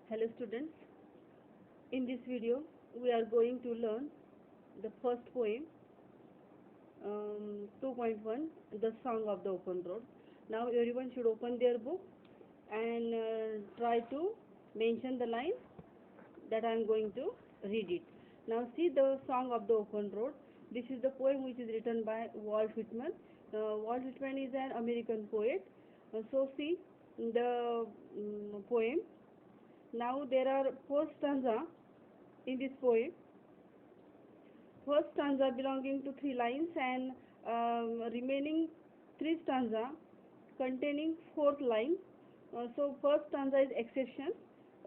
Hello students, in this video we are going to learn the first poem 2.1, The Song of the Open Road. Now everyone should open their book and try to mention the line that I am going to read it. Now see the Song of the Open Road. This is the poem which is written by Walt Whitman. Walt Whitman is an American poet. So see the poem. Now there are four stanza in this poem. First stanza belonging to three lines and remaining three stanza containing fourth line. So first stanza is exception.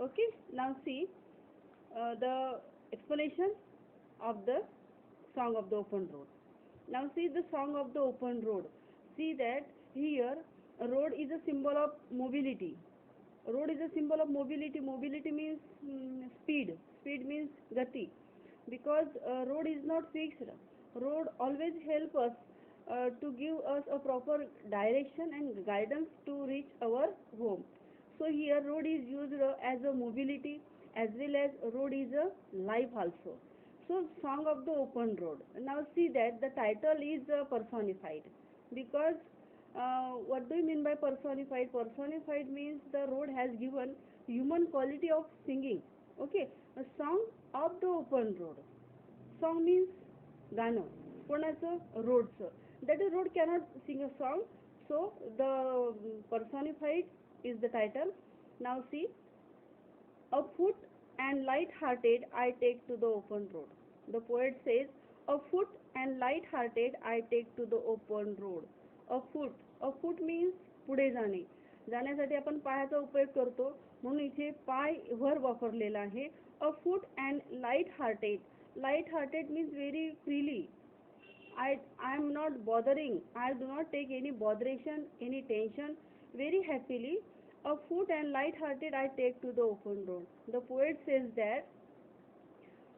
Okay. Now see the explanation of the Song of the Open Road. Now see the Song of the Open Road. See that here a road is a symbol of mobility. Road is a symbol of mobility. Mobility means speed. Speed means gati. Because road is not fixed. Road always help us to give us a proper direction and guidance to reach our home. So here road is used as a mobility as well as road is a life also. So Song of the Open Road. Now see that the title is personified because what do you mean by personified? Personified means the road has given human quality of singing. Okay, a song of the open road. Song means गाणं. कोणाचं? रोडचं. That is road cannot sing a song. So the personified is the title. Now see, a foot and light-hearted I take to the open road. The poet says, a foot and light-hearted I take to the open road. A foot means पुढे जाणे. जाण्यासाठी आपण पायाचा उपयोग करतो म्हणून इथे पाय वर वापरलेला आहे. A foot and light-hearted means very freely. I am not bothering. I do not take any botheration, any tension. Very happily, a foot and light-hearted I take to the open road. The poet says that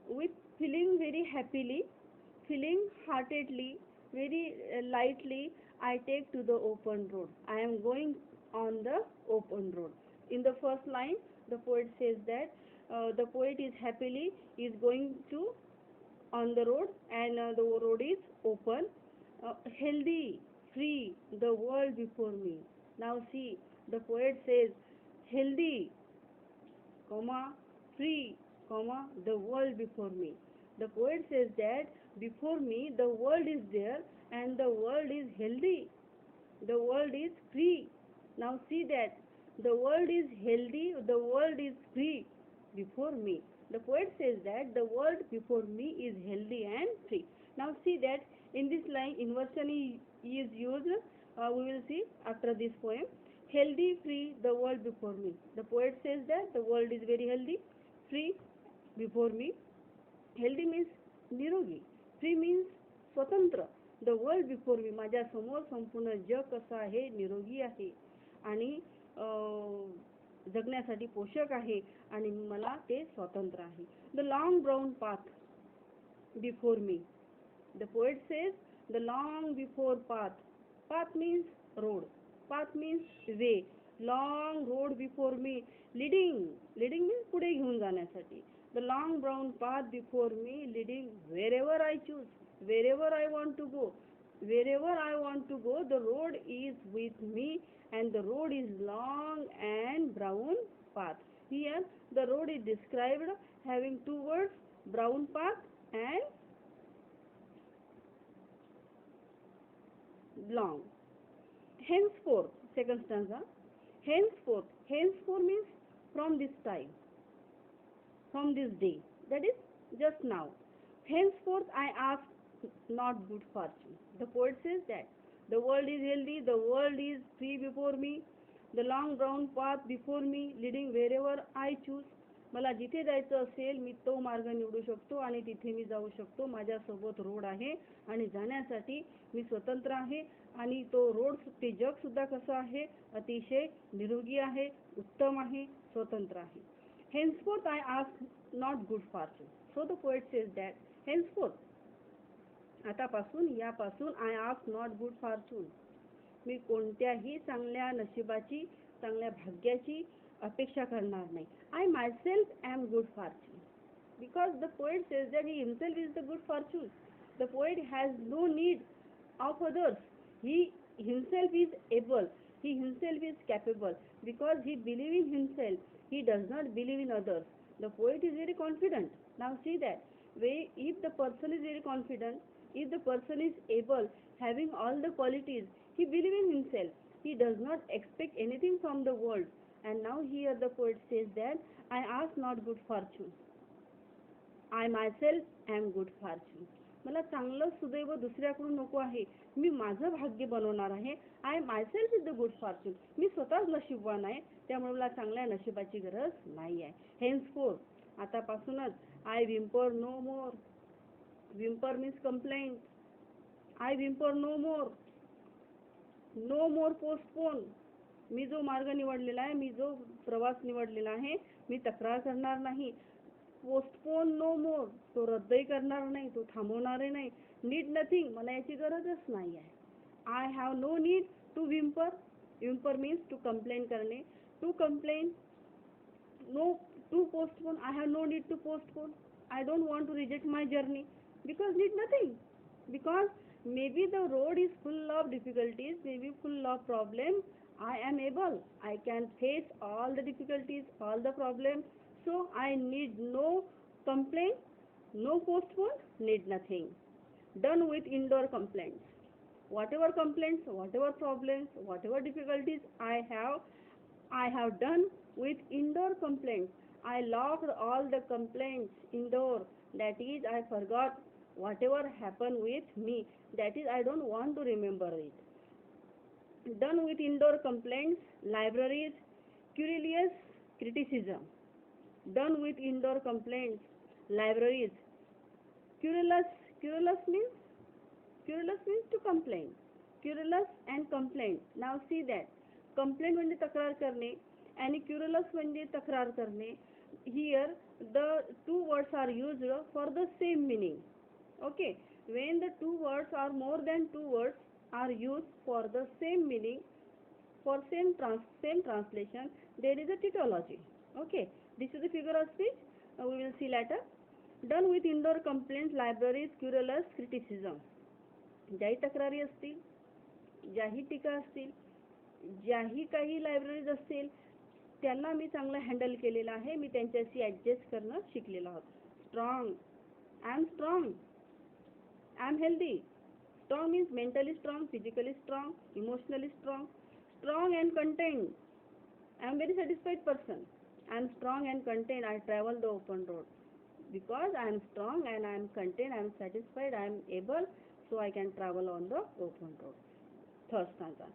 with feeling very happily, feeling heartedly, very lightly, I take to the open road. I am going on the open road. In the first line, the poet says that the poet is happily is going to on the road and the road is open, healthy, free, the world before me. Now see, the poet says healthy, comma, free, comma, the world before me. The poet says that before me the world is there and the world is healthy, the world is free. Now see that the world is healthy, the world is free before me. The poet says that the world before me is healthy and free. Now see that in this line inversion is used. We will see after this poem. Healthy, free, the world before me. The poet says that the world is very healthy, free before me. Healthy means निरोगी, free means स्वतंत्र. The world before me, माझ्या समोर संपूर्ण जग कसं आहे, निरोगी आहे आणि जगण्यासाठी पोषक आहे आणि मला ते स्वतंत्र आहे. The long brown path before me. The poet says the long before path. Path means road. Path means way. Long road before me. Leading means पुढे घेऊन जाण्यासाठी. The long brown path before me, leading wherever I choose, wherever I want to go. Wherever I want to go, the road is with me and the road is long and brown path. Here the road is described having two words, brown path and long. Henceforth, second stanza. Henceforth means from this time, from this day, that is just now. Henceforth I ask not good fortune. The poet says that the world is healthy, the world is free before me, the long brown path before me, leading wherever I choose. मला जिथे जायचं असेल मी तो मार्ग निवडू शकतो आणि तिथे मी जाऊ शकतो. माझ्यासोबत रोड आहे आणि जाण्यासाठी मी स्वतंत्र आहे आणि तो रोड ते जग सुद्धा कसं आहे, अतिशय निरोगी आहे, उत्तम आहे, स्वतंत्र आहे. Henceforth I ask not good fortune. So the poet says that henceforth, आतापासून यापासून I ask not good fortune. मी कोणत्याही चांगल्या नशिबाची, चांगल्या भाग्याची अपेक्षा करणार नाही. I myself am good fortune, because the poet says that he himself is the good fortune. The poet has no need of others. He himself is able, he himself is capable, because he believes in himself, he does not believe in others. The poet is very confident. Now see that if the person is very confident, if the person is able, having all the qualities, he believes in himself, he does not expect anything from the world. And now here the poet says that I ask not good fortune, I myself am good fortune. मला चांगलं सुदैव दुसऱ्याकडून नको आहे, मी माझं भाग्य बनवणार आहे. I myself is the good fortune. मी स्वतःच नशीबवान आहे, त्यामुळे मला चांगल्या नशिबाची गरज नाही आहे. हेन्सफोर्थ, आतापासूनच, I whimper no more. Whimper means complaint. I whimper no more. No more postpone. मी जो मार्ग निवडलेला आहे, मी जो प्रवास निवडलेला आहे, मी तक्रार करणार नाही. पोस्टपोन नो मोर, तो रद्दही करणार नाही, तो थांबवणारही नाही. नीड नथिंग, मला याची गरजच नाही आहे. I have no need to whimper. Whimper means to complain करणे. To complain, no to postpone. I have no need to postpone. I don't want to reject my journey, because need nothing. Because maybe the road is full of difficulties, maybe full of problems. I am able, I can face all the difficulties, all the problems. So I need no complaint, no postpone, need nothing. Done with indoor complaints. Whatever complaints, whatever problems, whatever difficulties I have done with indoor complaints. I locked all the complaints indoor. That is, I forgot whatever happened with me. That is, I don't want to remember it. Done with indoor complaints, libraries, querulous criticism. Done with indoor complaints, libraries, querulous means to complain. Querulous and complaint. Now see that complaint म्हणजे तक्रार करणे आणि querulous म्हणजे तक्रार करणे. Here the two words are used for the same meaning. Okay, when the two words are more than two words are used for the same meaning, for same translation, there is a tautology. Okay, this is the figure of speech. We will see later. Done with indoor complaints, libraries, querulous criticism. ज्याही तक्रारी असतील, ज्याही टीका असतील, ज्याही काही libraries असतील, त्यांना मी चांगलं handle केलेलं आहे. मी त्यांच्याशी ॲडजस्ट करणं शिकलेलो आहोत. Strong, I am strong, I am healthy. Strong means mentally strong, physically strong, emotionally strong. Strong and content. I am very satisfied person. I am strong and content. I travel the open road. Because I am strong and I am content, I am satisfied, I am able, so I can travel on the open road. Third stanza.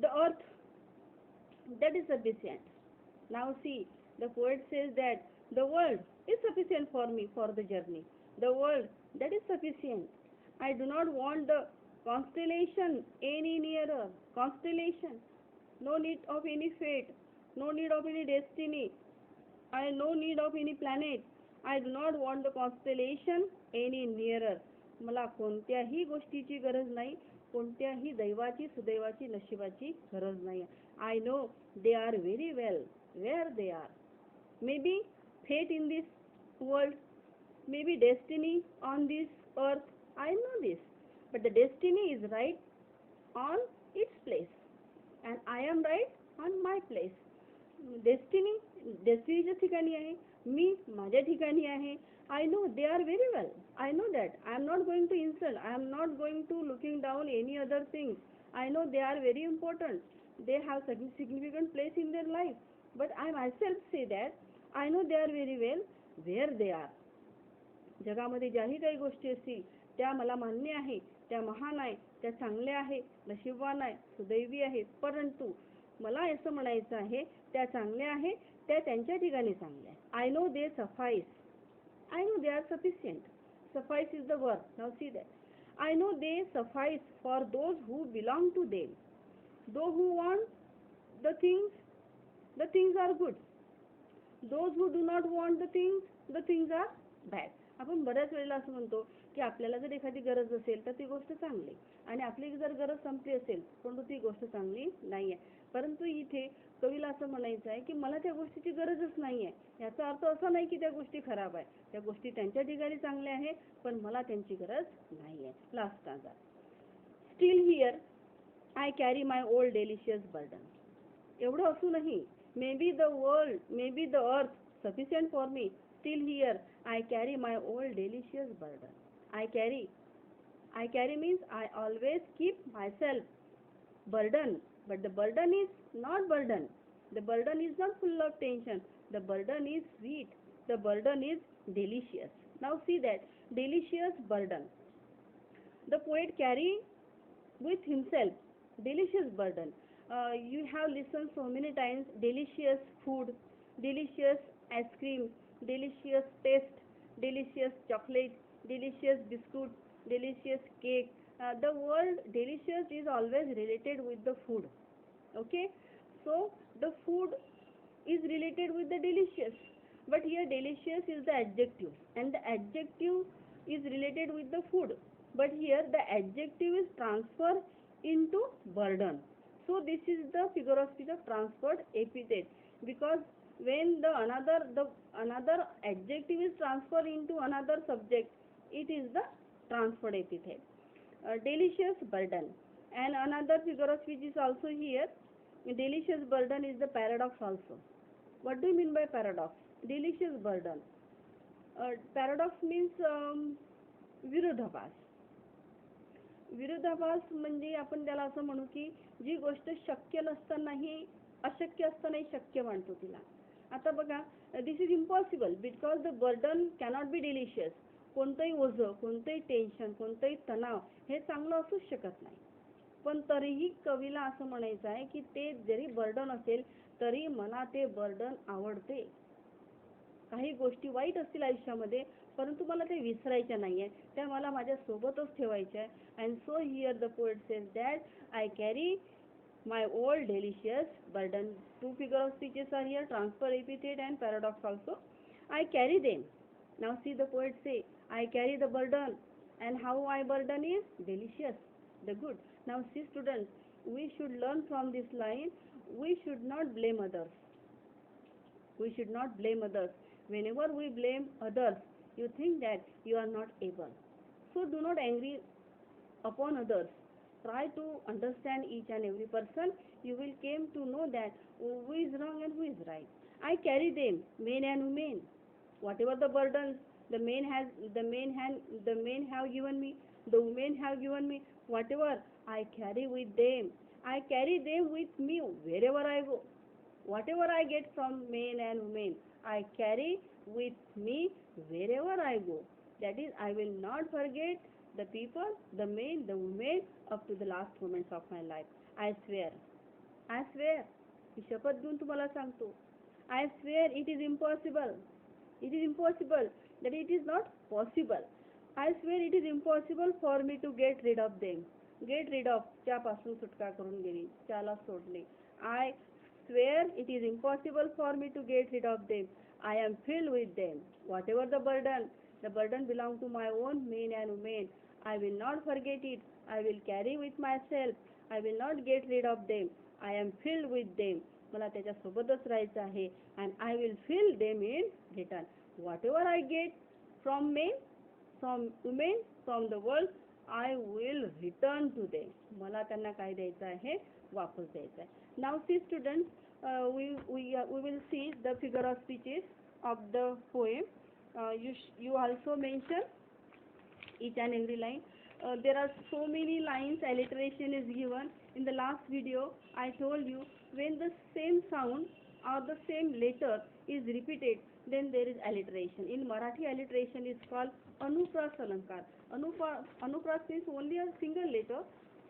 The earth, that is sufficient. Now see, the poet says that the world is sufficient for me for the journey. The world, that is sufficient. I do not want the constellation any nearer. Constellation, no need of any fate, no need of any destiny, I no need of any planet. I do not want the constellation any nearer. मला कोणत्याही गोष्टीची गरज नाही, कोणत्याही दैवाची, सुदैवाची, नशिबाची गरज नाही. I know they are very well where they are. Maybe fate in this world, maybe destiny on this earth. I know this, but the destiny is right on its place, and I am right on my place. डेस्टिनीच्या ठिकाणी आहे, मी माझ्या ठिकाणी आहे. I know they are very well. I know that I am not going to insult, I am not going to looking down any other things. I know they are very important, they have significant place in their life. But I myself say that I know they are very well where they are. जगामध्ये ज्याही काही गोष्टी असतील त्या मला मान्य आहे, त्या महान आहे, त्या चांगल्या आहे, नशीबवान आहे, सुदैवी आहे. परंतु मला असं म्हणायचं आहे, त्या चांगल्या आहे, त्या त्यांच्या ठिकाणी चांगल्या आहे. I know they suffice, I know they are sufficient. Suffice is the word. Now see that. I know they suffice for those who belong to them. Those who want the things are good. Those who do not want the things are bad. आपण बऱ्याच वेळेला असं म्हणतो की आपल्याला जर एखादी गरज असेल तर ती गोष्ट चांगली, आणि आपली जर गरज संपली असेल परंतु ती गोष्ट चांगली नाही आहे. परंतु इथे कवीला असं म्हणायचं आहे की मला त्या गोष्टीची गरजच नाही आहे. याचा अर्थ असा नाही की त्या गोष्टी खराब आहे, त्या गोष्टी त्यांच्या ठिकाणी चांगल्या आहे, पण मला त्यांची गरज नाही आहे. Last stanza. Steel here I carry my old delicious burden. एवढं असूनही may be the world, may be the earth sufficient for me. Still here, I carry my old delicious burden. I carry means I always keep myself burden, but the burden is not burden. The burden is not full of tension. The burden is sweet. The burden is delicious. Now see that delicious burden. The poet carry with himself delicious burden. You have listened so many times delicious food, delicious ice cream, delicious taste, delicious chocolate, delicious biscuit, delicious cake. The word delicious is always related with the food. Okay, so the food is related with the delicious, but here delicious is the adjective and the adjective is related with the food, but here the adjective is transferred into burden. So this is the figure of speech of transferred epithet, because when the another adjective is transferred into another subject, it is the transferred epithet. Delicious burden. And another figure of speech is also here. Delicious burden is the paradox also. What do you mean by paradox? Delicious burden. Paradox means विरोधाभास. विरोधाभास म्हणजे आपण त्याला असं म्हणू की जी गोष्ट शक्य नसतानाही अशक्य असतानाही शक्य मानतो तिला. आता बघा, this is impossible because the burden cannot be delicious. कोणतंही ओझं, कोणतंही टेन्शन, कोणतंही तणाव हे चांगलं असूच शकत नाही. पण तरीही कवीला असं म्हणायचं आहे की ते जरी बर्डन असेल तरी मला ते बर्डन आवडते. काही गोष्टी वाईट असतील आयुष्यामध्ये, परंतु मला ते विसरायच्या नाही आहे, त्या मला माझ्या सोबतच ठेवायच्या आहे. And so here the poet says that I carry my old delicious burden. Two figure of speeches are here, transfer epithet and paradox also. I carry them. Now see the poet say I carry the burden and how I burden is delicious, the good. Now see students, we should learn from this line, we should not blame others. We should not blame others. Whenever we blame others, you think that you are not able. So do not angry upon others. Try to understand each and every person. You will came to know that who is wrong and who is right. I carry them, men and women. Whatever the burdens the men have given me, the women have given me, whatever I carry with them. I carry them with me wherever I go. Whatever I get from men and women, I carry with me wherever I go. That is, I will not forget the people, the men, the women up to the last moments of my life. I swear, मी शपथ घेऊन तुम्हाला सांगतो, I swear it is impossible. It is impossible that it is not possible. I swear it is impossible for me to get rid of them. Get rid of, त्यापासून सुटका करून घेणे, त्याला सोडणे. I swear it is impossible for me to get rid of them. I am filled with them. Whatever the burden belongs to my own men and women. I will not forget it. I will carry with myself. I will not get rid of them. I am filled with them. मला त्याच्या सोबतच राहायचं आहे. And I will fill them in return. Whatever I get from men, from women, from the world, I will return to them. मला त्यांना काय द्यायचं आहे? वापस द्यायचं आहे. Now see students, we will see the figure of speeches of the poem. You also mention each and every line. There are so many lines, alliteration is given. In the last video, I told you when the same sound or the same letter is repeated, then there is alliteration. In Marathi, alliteration is called anupras alankar. Anupras means only a single letter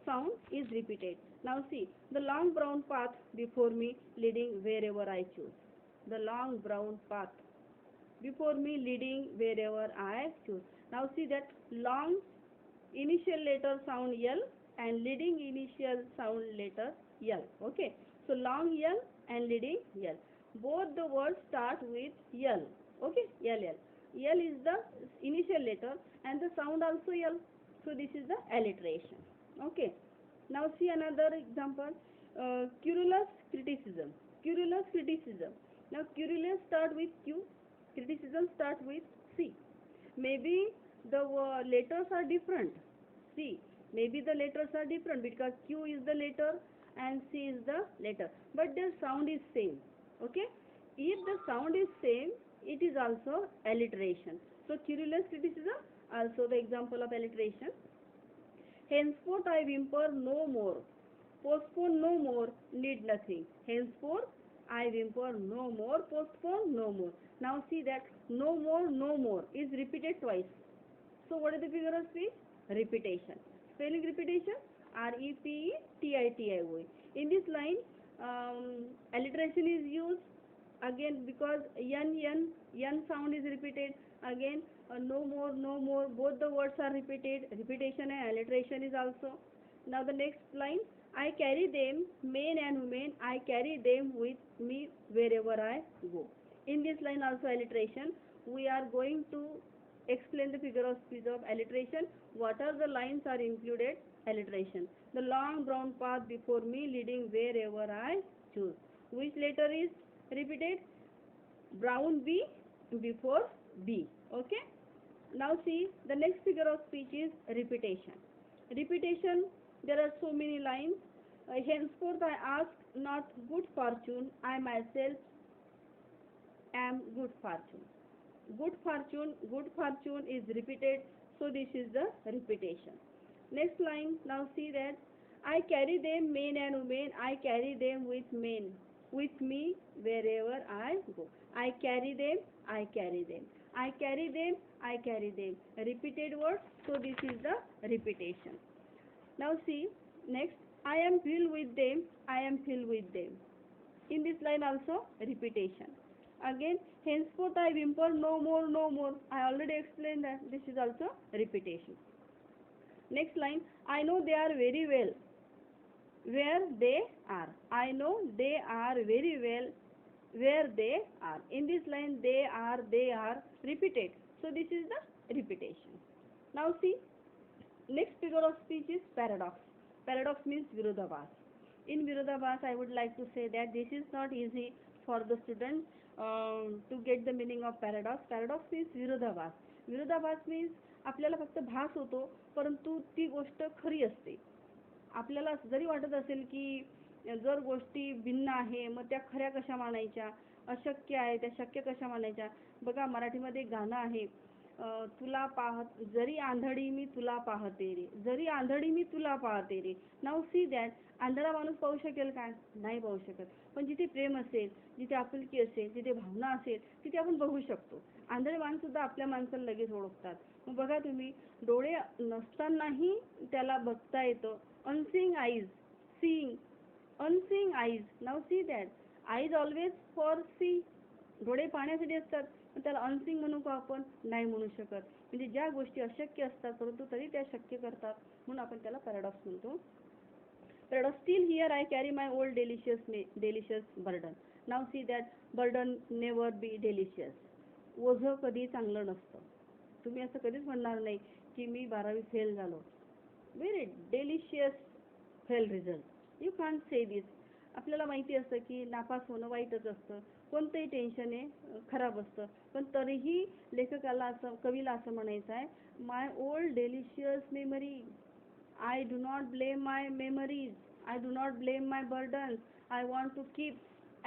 sound is repeated. Now see, the long brown path before me leading wherever I choose. The long brown path before me leading wherever I choose. Now see that long initial letter sound L and leading initial sound letter L. Okay, so long L and leading L. Both the words start with L. Okay, L. L is the initial letter and the sound also L. So this is the alliteration. Okay. Now see another example. Querulous criticism. Querulous criticism. Now querulous start with Q, criticism start with C. Maybe the letters are different. C. Maybe the letters are different because Q is the letter and C is the letter, but their sound is same. Okay. If the sound is same, it is also alliteration. So querulous criticism also the example of alliteration. Henceforth I whimper no more. Postpone no more, need nothing. Henceforth I whimper no more, postpone no more. Now see that no more is repeated twice. So what is the figure of speech? Repetition. Spelling repetition, repetition. In this line, alliteration is used again because n sound is repeated. Again, no more, both the words are repeated. Repetition and alliteration is also. Now the next line, I carry them, men and women, I carry them with me wherever I go. In this line also alliteration. We are going to explain the figure of speech of alliteration. What are the lines are included? Alliteration. The long brown path before me leading wherever I choose. Which letter is repeated? Brown B before B. Okay. Now see the next figure of speech is repetition. Repetition, there are so many lines. Henceforth I ask not good fortune, I myself am good fortune. Good fortune is repeated, so this is the repetition. Next line, now see that I carry them, men and women, I carry them with me wherever I go. I carry them, I carry them. I carry them, I carry them. Repeated word, so this is the repetition. Now see, next, I am filled with them, I am filled with them. In this line also, repetition. Again, henceforth I whimper no more. I already explained that this is also repetition. Next line, I know they are very well where they are. I know they are very well where they are. In this line, they are repeated. So this is the repetition. Now see, next figure of speech is paradox. Paradox means virodhabhas. In virodhabhas, I would like to say that this is not easy for the student to get the meaning of paradox. Paradox means virodhabhas. विरोधाभास means आपल्याला फक्त भास होतो, परंतु ती गोष्ट खरी असते. आपल्याला जरी वाटत असेल की जर गोष्टी भिन्न आहे, मग त्या खऱ्या कशा मानायच्या, अशक्य आहे त्या शक्य कशा मानायच्या. बघा मराठीमध्ये गाणं आहे, तुला पाहत जरी आंधळी मी तुला पाहते रे, जरी आंधळी मी तुला पाहते रे. नाउ सी दॅट, आंधळा माणूस पाहू शकेल काय? नाही पाहू शकत. पण जिथे प्रेम असेल, जिथे आपुलकी असेल, जिथे भावना असेल, तिथे आपण बघू शकतो. आंधळे माणूस सुद्धा आपल्या माणसाला लगेच ओळखतात. मग बघा तुम्ही, डोळे नसतानाही त्याला बघता येतं. Unseeing eyes, seeing, unseeing eyes. Now see that, eyes always for see, डोळे पाहण्यासाठी असतात, पण त्याला अनसीइंग म्हणू का आपण? नाही म्हणू शकत. म्हणजे ज्या गोष्टी अशक्य असतात परंतु तरी त्या शक्य करतात, म्हणून आपण त्याला पॅराडॉक्स म्हणतो. Paradox, still here I carry my old delicious burden. Now see that burden never be delicious. ओझं कधी चांगलं नसतं. तुम्ही असं कधीच म्हणणार नाही की मी 12वी फेल झालो. Very delicious fail result. You can't say this. आपल्याला माहिती असतं की नापास होणं वाईटच असतं, कोणतंही टेन्शन आहे खराब असतं, पण तरीही लेखकाला असं, कवीला असं म्हणायचं आहे, my old delicious memory, I do not blame my memories, I do not blame my burdens, I want to keep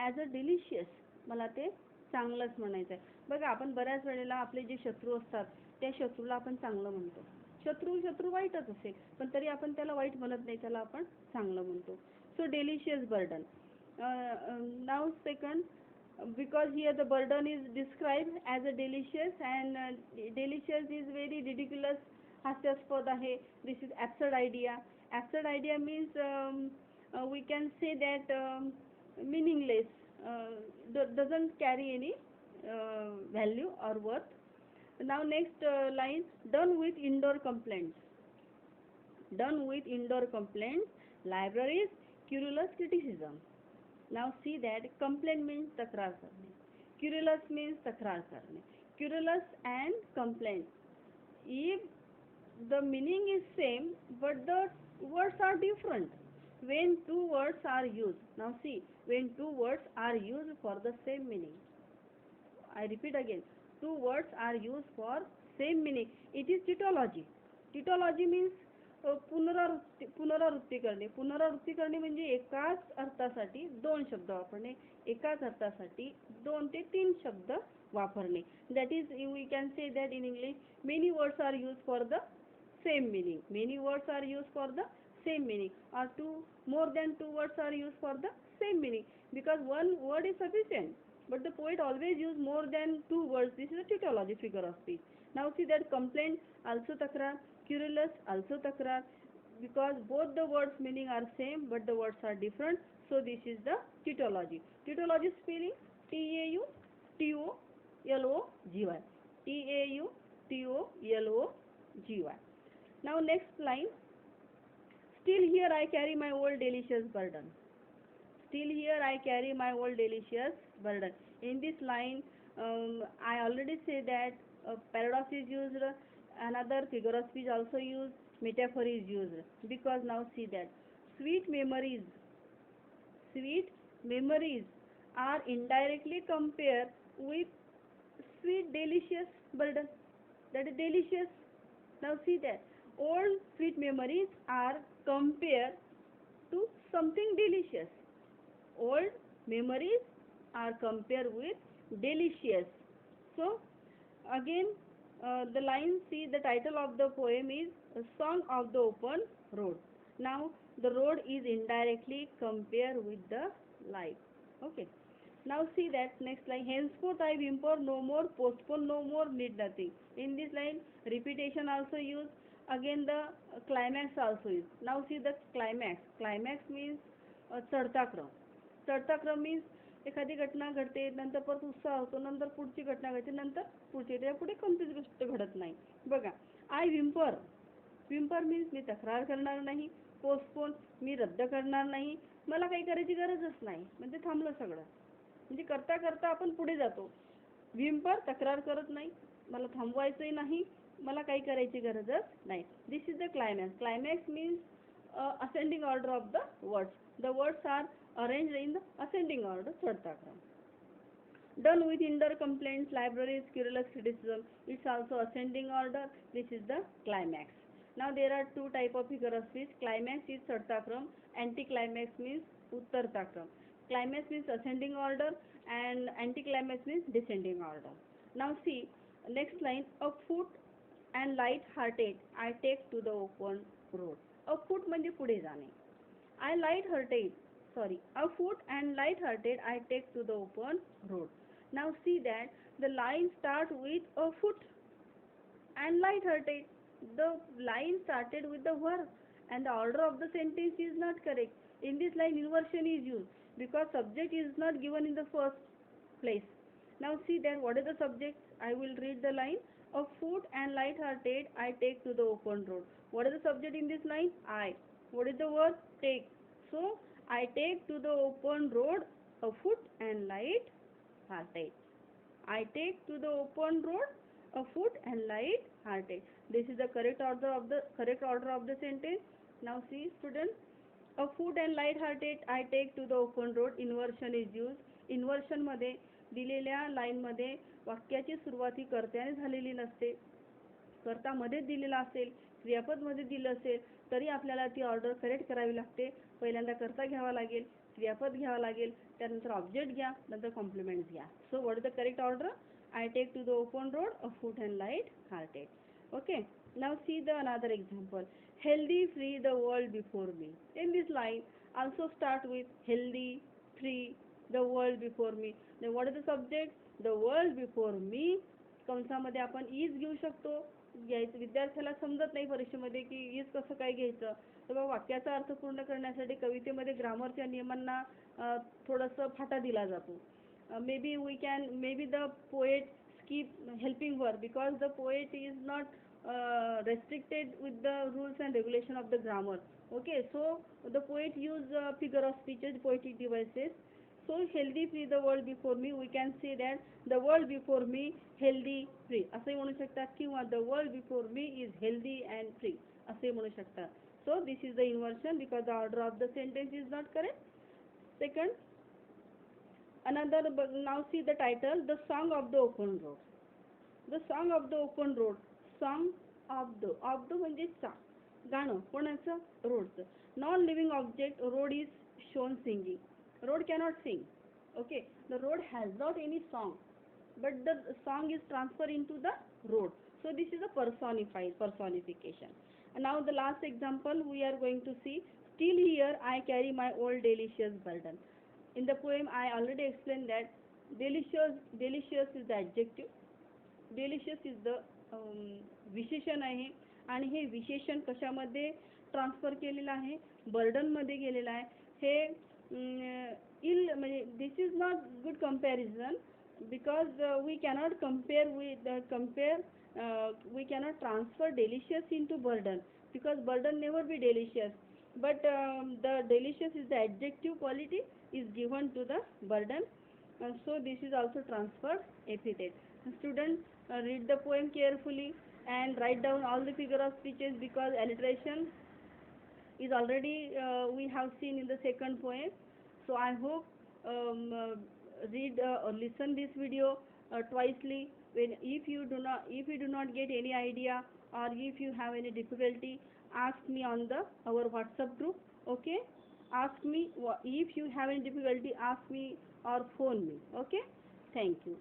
as a delicious. मला ते चांगलंच म्हणायचं आहे. बघा आपण बऱ्याच वेळेला आपले जे शत्रू असतात त्या शत्रूला आपण चांगलं म्हणतो. शत्रू वाईटच असेल, पण तरी आपण त्याला वाईट म्हणत नाही, त्याला आपण चांगलं म्हणतो. So delicious burden. Now second, because here the burden is described as a delicious, and delicious is very ridiculous, हास्यास्पद आहे. This is absurd idea. Absurd idea means we can say that meaningless, doesn't carry any value or worth. Now next line, done with indoor complaints. Done with indoor complaints, libraries, querulous criticism. Now see that complaint means तक्रार करणे, querulous means तक्रार करणे. Querulous and complaint, if the meaning is same but the words are different, when two words are used. Now see, when two words are used for the same meaning. I repeat again, two words are used for same meaning. It is tautology. Tautology means पुनरावृत्ती करणे. पुनरावृत्ती करणे म्हणजे एकाच अर्थासाठी दोन शब्द वापरणे, एकाच अर्थासाठी दोन ते तीन शब्द वापरणे. That is we can say that in English many words are use for the same meaning. Many words are used for the same meaning, or more than two words are used for the same meaning, because one word is sufficient, but the poet always use more than two words. This is a tautology, figure of speech. Now see that complaint, also takrar, querulous, also takrar, because both the words meaning are same but the words are different, so this is the tautology. Tautology spelling Tautology. Tautology. Now next line, still here I carry my old delicious burden. Still here I carry my old delicious burden. In this line, I already say that paradox is used, another figure of speech also used, metaphor is used. Because now see that sweet memories are indirectly compared with sweet delicious burden. That is delicious. Now see that old sweet memories are compared to something delicious. Old memories are compared with delicious. So again, the line, see, the title of the poem is A Song of the Open Road. Now the road is indirectly compared with the life. Okay. Now see that next line, henceforth I whimper no more, postpone no more, need nothing. In this line, repetition also used. Again the climax also used. Now see the climax. Climax means चढता क्रम. चढता क्रम means एखादी घटना घडते, नंतर परत उत्साह होतो, नंतर पुढची घटना घडते, नंतर पुढची, त्यापुढे कोणतीच गोष्ट घडत नाही. बघा, आय विम्पर. विम्पर मीन्स मी तक्रार करणार नाही. पोस्टपोन मी रद्द करणार नाही. मला काही करायची गरजच नाही, म्हणजे थांबलं सगळं. म्हणजे करता करता आपण पुढे जातो. विम्पर तक्रार करत नाही, मला थांबवायचंही नाही, मला काही करायची गरजच नाही. This is the climax. Climax means ascending order of the words. The words are arranged in the ascending order, चढता क्रम. Done with hinder, complaints, libraries, querulous criticism, it's also ascending order. This is the climax. Now there are two type of figure of speech. Climax is चढता क्रम, anticlimax means उत्तरता क्रम. Climax means ascending order and anticlimax means descending order. Now see next line, a foot and light hearted I take to the open road. A foot म्हणजे पुढे जाणे. I light hearted, a foot and light hearted I take to the open road. Now see that the line start with a foot and light hearted. The line started with the verb and the order of the sentence is not correct. In this line inversion is used because subject is not given in the first place. Now see that what is the subject. I will read the line. A foot and light hearted I take to the open road. What is the subject in this line? I. What is the word? Take. So I take to the open road a foot and light hearted. I take to the open road a foot and light hearted. This is the correct order of the sentence. Now see students, a foot and light hearted I take to the open road. Inversion is used. Inversion मध्ये दिलेल्या line मध्ये वाक्याची सुरुवात ही कर्त्याने झालेली नसते. कर्ता मध्ये दिलेला असेल, क्रियापद मध्ये दिलं असेल तरी आपल्याला ती ऑर्डर करेक्ट करावी लागते. पहिल्यांदा कर्ता घ्यावा लागेल, क्रियापद घ्यावा लागेल, त्यानंतर ऑब्जेक्ट घ्या, नंतर कॉम्प्लिमेंट्स घ्या. So what is the correct order? I take to the open road a foot and light hearted. Okay. Now see the another example. Healthy free the world before me. In this line also start with healthy, free, the world before me. Then what is the subject? The world before me. कंसामध्ये आपण is घेऊ शकतो. विद्यार्थ्याला समजत नाही परीक्षेमध्ये की is कसं काय घ्यायचं, तर वाक्याचा अर्थ पूर्ण करण्यासाठी कवितेमध्ये ग्रामरच्या नियमांना थोडंसं फाटा दिला जातो. maybe the poet skip helping verb because the poet is not restricted with the rules and regulation of the grammar. Okay, so the poet use figure of speeches, poetic devices. So healthy free the world before me, we can say that the world before me healthy free असे म्हणू शकतात, किंवा the world before me is healthy and free असे म्हणू शकतात. So this is the inversion because the order of the sentence is not correct. Second, now see the title, The Song of the Open Road. The Song of the Open Road. Song of the म्हणजे चा, गाणं कोणाचं, रोडचं. Non living object, road is shown singing. Road cannot sing. Okay, the road has not any song, but the song is transferred into the road. So this is a personification. And now the last example we are going to see. Still here I carry my old delicious burden. In the poem I already explained that delicious is the adjective, delicious is the विशेषण आहे, आणि हे विशेषण कशामध्ये transfer केलेलं आहे, burden मध्ये गेलेलं आहे. हे म्हणजे this is not good comparison because we cannot we cannot transfer delicious into burden because burden never be delicious, but the delicious is the adjective quality is given to the burden, so this is also transferred epithet. Students, read the poem carefully and write down all the figure of speeches because alliteration is already we have seen in the second poem. So I hope read or listen this video twicely. If you do not get any idea or if you have any difficulty, ask me on our WhatsApp group. Okay, ask me if you have any difficulty, ask me or phone me. Okay, thank you.